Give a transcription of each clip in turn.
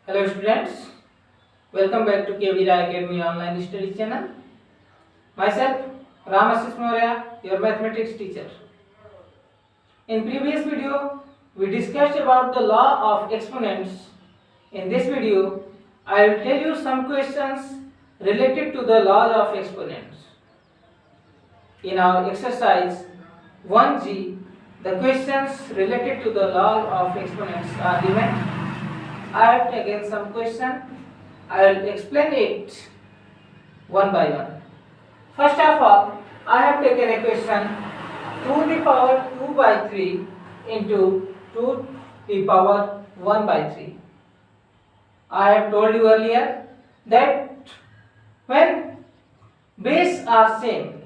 Hello students, welcome back to KVRA Academy online study channel. Myself Ramasis Maurya, your mathematics teacher. In previous video, we discussed about the law of exponents. In this video, I will tell you some questions related to the law of exponents. In our exercise 1G, the questions related to the law of exponents are given. I have taken some question. I will explain it one by one. First of all, I have taken a question 2 to the power 2 by 3 into 2 to the power 1 by 3. I have told you earlier that when base are same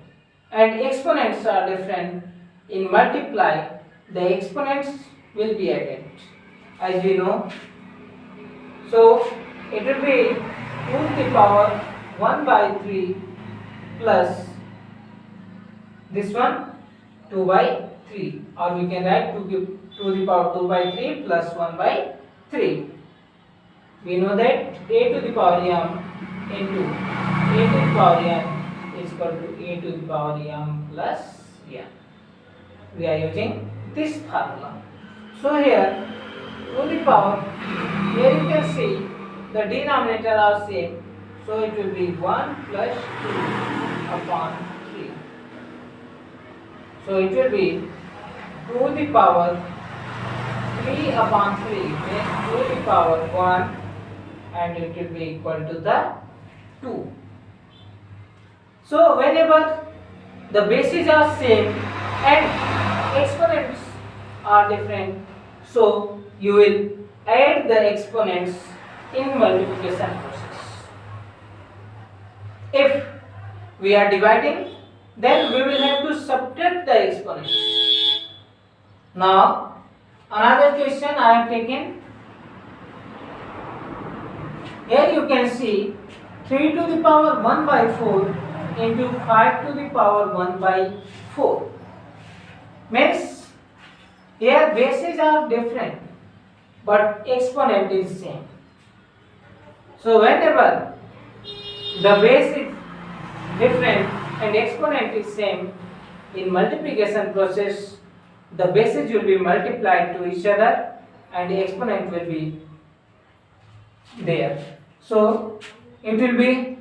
and exponents are different, in multiply the exponents will be added, as we know. So it will be 2 to the power 1 by 3 plus this one 2 by 3, or we can write 2 to the power 2 by 3 plus 1 by 3. We know that a to the power m into a to the power n is equal to a to the power m plus n. We are using this formula. So here 2 to the power, here you can see the denominator are same, so it will be 1 plus 2 upon 3. So it will be 2 to the power 3 upon 3 means 2 to the power 1, and it will be equal to the 2. So whenever the bases are same and exponents are different, so you will add the exponents in multiplication process. If we are dividing, then we will have to subtract the exponents. Now another question I have taken. Here you can see 3 to the power 1 by 4 into 5 to the power 1 by 4. Means here bases are different, but exponent is same. So whenever the base is different and exponent is same, in multiplication process the bases will be multiplied to each other and the exponent will be there. So it will be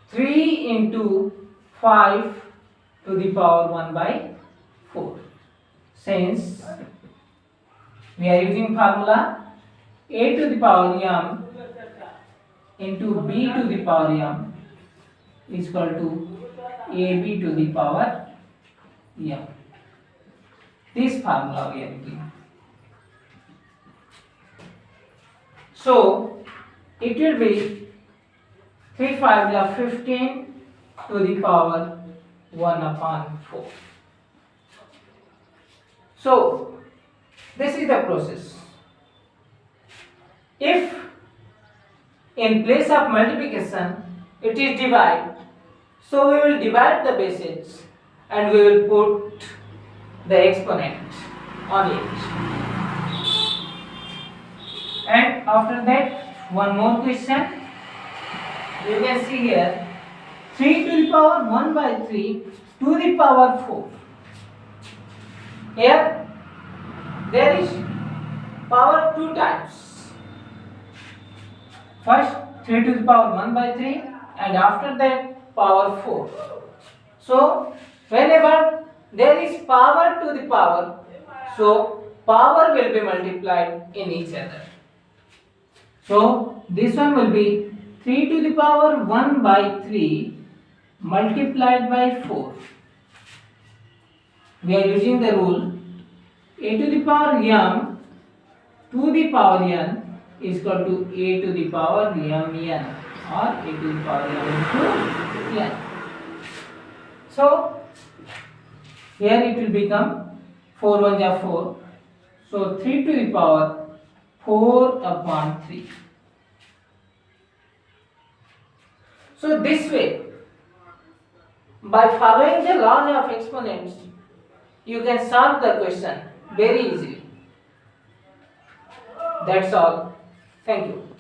3 into 5 to the power 1 by 4. Since we are using formula a to the power m into b to the power m is equal to ab to the power m. This formula we are using. So it will be 3 5 15 to the power 1 upon 4. So this is the process. If in place of multiplication it is divide, so we will divide the bases and we will put the exponent on it. And after that, one more question. You can see here 3 to the power 1 by 3 to the power 4. Here there is power 2 times. First 3 to the power 1 by 3 and after that power 4. So whenever there is power to the power, so power will be multiplied in each other. So this one will be 3 to the power 1 by 3 multiplied by 4. We are using the rule a to the power m to the power n is equal to a to the power mn, or a to the power m into n. So here it will become 4 1 are 4. So 3 to the power 4 upon 3. So this way, by following the law of exponents, you can solve the question very easily. That's all. Thank you.